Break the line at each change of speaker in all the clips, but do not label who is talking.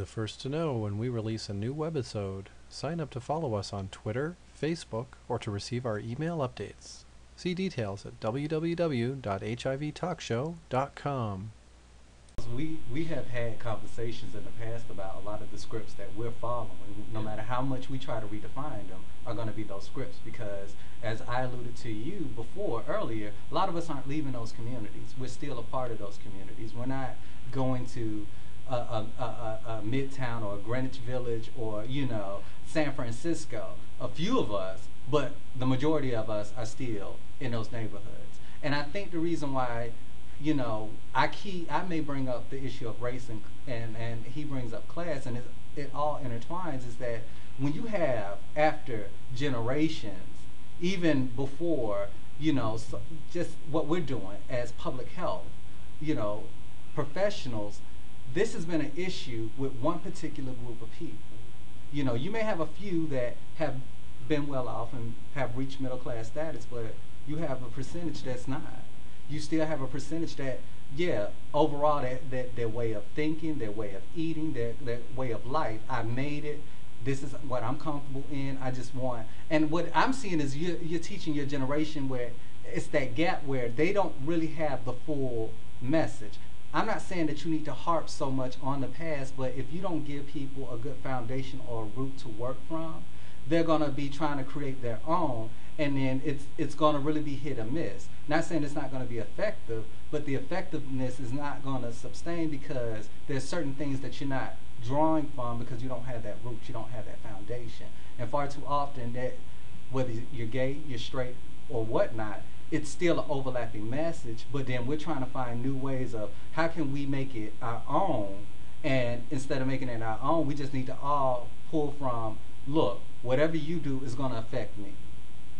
the first to know when we release a new webisode. Sign up to follow us on Twitter, Facebook, or to receive our email updates. See details at www.hivtalkshow.com.
We have had conversations in the past about a lot of the scripts that we're following, no matter how much we try to redefine them, are going to be those scripts because, as I alluded to you before, earlier, a lot of us aren't leaving those communities. We're still a part of those communities. We're not going to a Midtown or a Greenwich Village or, San Francisco. A few of us, but the majority of us are still in those neighborhoods. And I think the reason why I may bring up the issue of race and he brings up class, and it all intertwines, is that when you have, after generations, even before, so just what we're doing as public health, professionals, this has been an issue with one particular group of people. You may have a few that have been well off and have reached middle class status, but you have a percentage that's not. You still have a percentage that, overall, that their way of thinking, their way of eating, their way of life, I made it, this is what I'm comfortable in, I just want. And what I'm seeing is you're teaching your generation where it's that gap where they don't really have the full message. I'm not saying that you need to harp so much on the past, but if you don't give people a good foundation or a root to work from, they're going to be trying to create their own, and then it's going to really be hit or miss. Not saying it's not going to be effective, but the effectiveness is not going to sustain because there's certain things that you're not drawing from because you don't have that root, you don't have that foundation. And far too often, that whether you're gay, you're straight, or whatnot, it's still an overlapping message, but then we're trying to find new ways of how can we make it our own, and instead of making it our own, we just need to all pull from, look, whatever you do is going to affect me.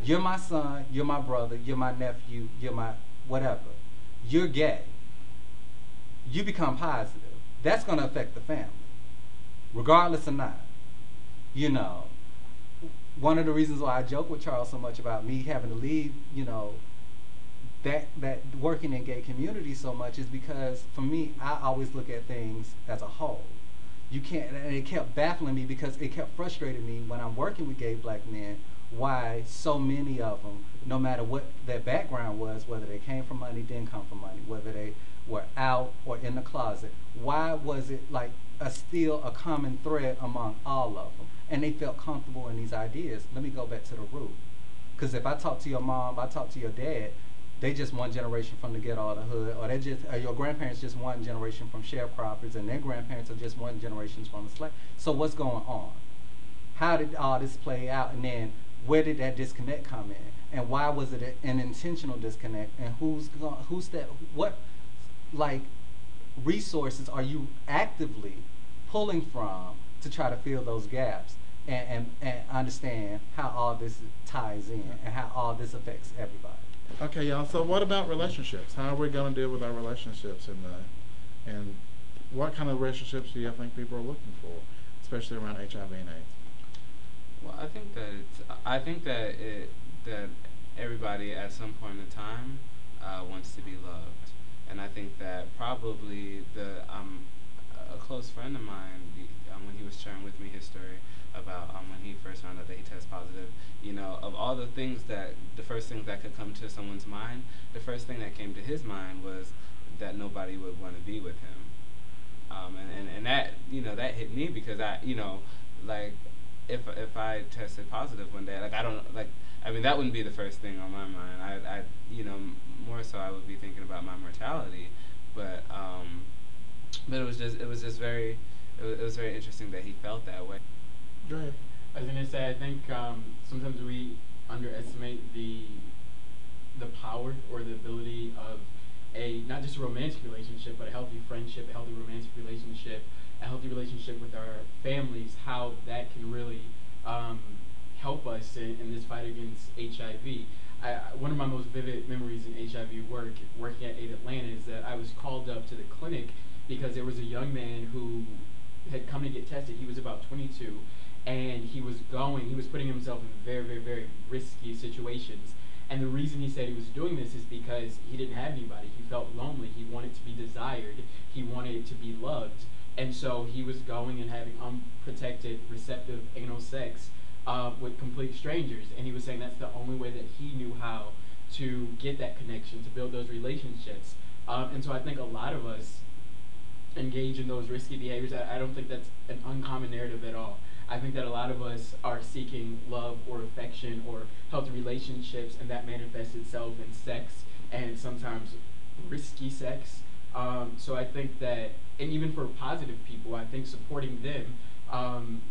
You're my son, you're my brother, you're my nephew, you're my whatever. You're gay. You become positive. That's going to affect the family, regardless or not. One of the reasons why I joke with Charles so much about me having to leave, that working in gay community so much is because, for me, I always look at things as a whole. You can't, and it kept baffling me because it kept frustrating me when I'm working with gay black men, why so many of them, no matter what their background was, whether they came from money, didn't come from money, whether they were out or in the closet, why was it like still a common thread among all of them? And they felt comfortable in these ideas. Let me go back to the root. Because if I talk to your mom, I talk to your dad, they just one generation from the ghetto or the hood, or your grandparents just one generation from sharecroppers, and their grandparents are just one generation from the slave. So what's going on? How did all this play out, and then where did that disconnect come in, and why was it an intentional disconnect, and who's that? What resources are you actively pulling from to try to fill those gaps and understand how all this ties in and how all this affects everybody?
Okay, y'all. So what about relationships? How are we going to deal with our relationships, and what kind of relationships do you think people are looking for, especially around HIV and AIDS?
Well, I think that everybody at some point in time wants to be loved, and I think that probably a close friend of mine, when he was sharing with me his story about when he first found out that he tested positive, of all the things the first things that could come to someone's mind, the first thing that came to his mind was that nobody would want to be with him, and that that hit me because if I tested positive one day, that wouldn't be the first thing on my mind. More so I would be thinking about my mortality, but it was just very interesting that he felt that way.
Go ahead.
I was gonna say, I think sometimes we underestimate the power or the ability of not just a romantic relationship, but a healthy friendship, a healthy romantic relationship, a healthy relationship with our families, how that can really help us in this fight against HIV. One of my most vivid memories in HIV working at 8 Atlanta, is that I was called up to the clinic because there was a young man who had come to get tested. He was about 22, and he was putting himself in very, very, very risky situations. And the reason he said he was doing this is because he didn't have anybody. He felt lonely. He wanted to be desired. He wanted to be loved. And so he was going and having unprotected, receptive anal sex with complete strangers. And he was saying that's the only way that he knew how to get that connection, to build those relationships. And so I think a lot of us engage in those risky behaviors. I don't think that's an uncommon narrative at all. I think that a lot of us are seeking love or affection or healthy relationships, and that manifests itself in sex, and sometimes risky sex. So I think that, and even for positive people, I think supporting them and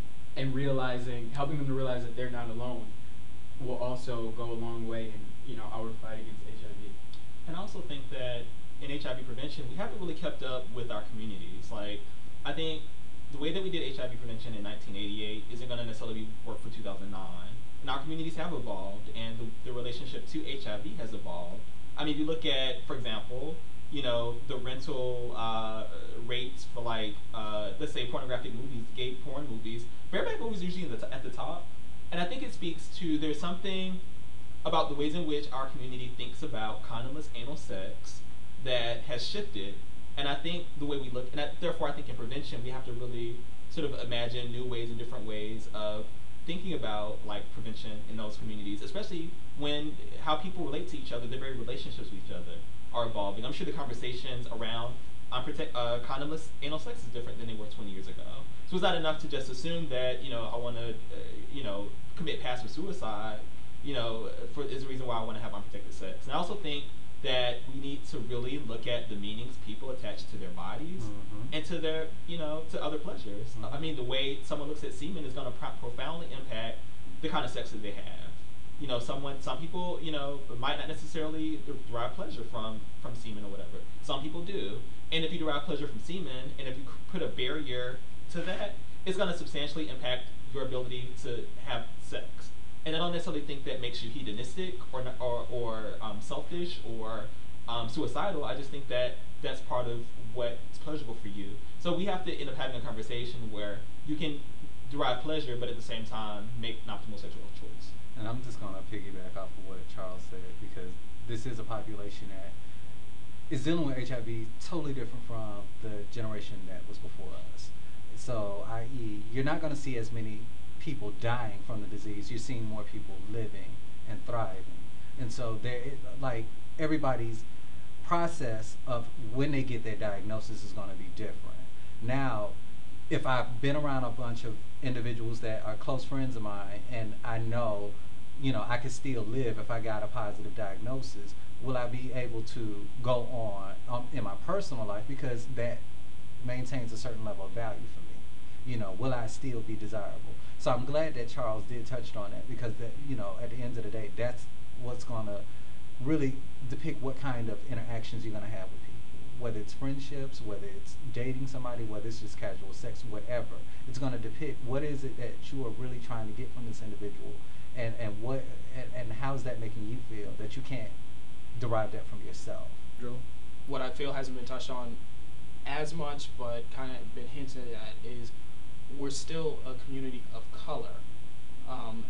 helping them to realize that they're not alone will also go a long way in our fight against HIV.
And I also think that in HIV prevention, we haven't really kept up with our communities. Like, I think the way that we did HIV prevention in 1988 isn't going to necessarily work for 2009. And our communities have evolved, and the relationship to HIV has evolved. I mean, if you look at, for example, the rental rates for, like, let's say pornographic movies, gay porn movies, bareback movies are usually at the top. And I think it speaks to, there's something about the ways in which our community thinks about condomless anal sex that has shifted. And I think the way we look, and therefore I think in prevention, we have to really sort of imagine new ways and different ways of thinking about, like, prevention in those communities, especially when how people relate to each other, their very relationships with each other are evolving. I'm sure the conversations around condomless anal sex is different than they were 20 years ago. So it's not enough to just assume that, I want to, commit passive suicide, is the reason why I want to have unprotected sex. And I also think that we need to really look at the meanings people attach to their bodies and to their, to other pleasures. I mean, the way someone looks at semen is going to profoundly impact the kind of sex that they have. Some people, might not necessarily derive pleasure from semen or whatever. Some people do. And if you derive pleasure from semen, and if you put a barrier to that, it's going to substantially impact your ability to have sex. And I don't necessarily think that makes you hedonistic or selfish or suicidal. I just think that that's part of what's pleasurable for you. So we have to end up having a conversation where you can derive pleasure, but at the same time make an optimal sexual choice.
And I'm just going to piggyback off of what Charles said, because this is a population that is dealing with HIV totally different from the generation that was before us. So, i.e., you're not going to see as many people dying from the disease. You're seeing more people living and thriving. And so, everybody's process of when they get their diagnosis is going to be different. Now, if I've been around a bunch of individuals that are close friends of mine, and I know, I could still live if I got a positive diagnosis, will I be able to go on in my personal life, because that maintains a certain level of value for me? Will I still be desirable? So I'm glad that Charles did touch on that, because at the end of the day, that's what's going to really depict what kind of interactions you're going to have with people, whether it's friendships, whether it's dating somebody, whether it's just casual sex, whatever. It's going to depict what is it that you are really trying to get from this individual, and how is that making you feel, that you can't derive that from yourself.
Joe?
What I feel hasn't been touched on as much, but kind of been hinted at, is we're still a community of color,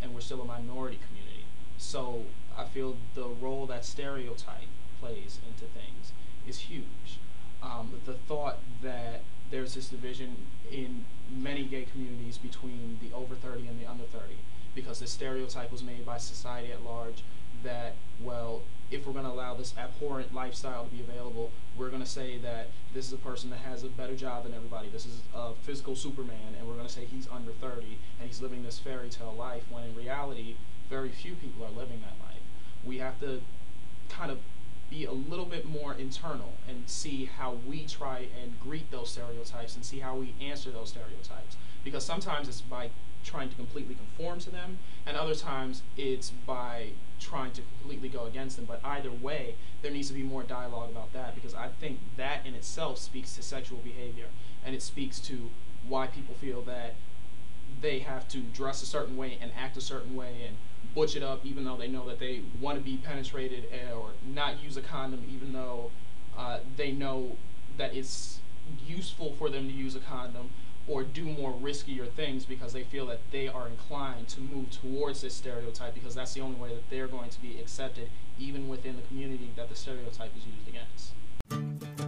and we're still a minority community. So I feel the role that stereotype plays into things is huge. The thought that there's this division in many gay communities between the over 30 and the under 30, because the stereotype was made by society at large that, well, if we're going to allow this abhorrent lifestyle to be available, we're going to say that this is a person that has a better job than everybody. This is a physical Superman, and we're going to say he's under 30 and he's living this fairy tale life, when in reality, very few people are living that life. We have to kind of be a little bit more internal and see how we try and greet those stereotypes and see how we answer those stereotypes. Because sometimes it's by trying to completely conform to them, and other times it's by trying to completely go against them. But either way, there needs to be more dialogue about that, because I think that in itself speaks to sexual behavior, and it speaks to why people feel that they have to dress a certain way and act a certain way and butch it up, even though they know that they want to be penetrated, or not use a condom even though they know that it's useful for them to use a condom, or do more riskier things because they feel that they are inclined to move towards this stereotype, because that's the only way that they're going to be accepted even within the community that the stereotype is used against.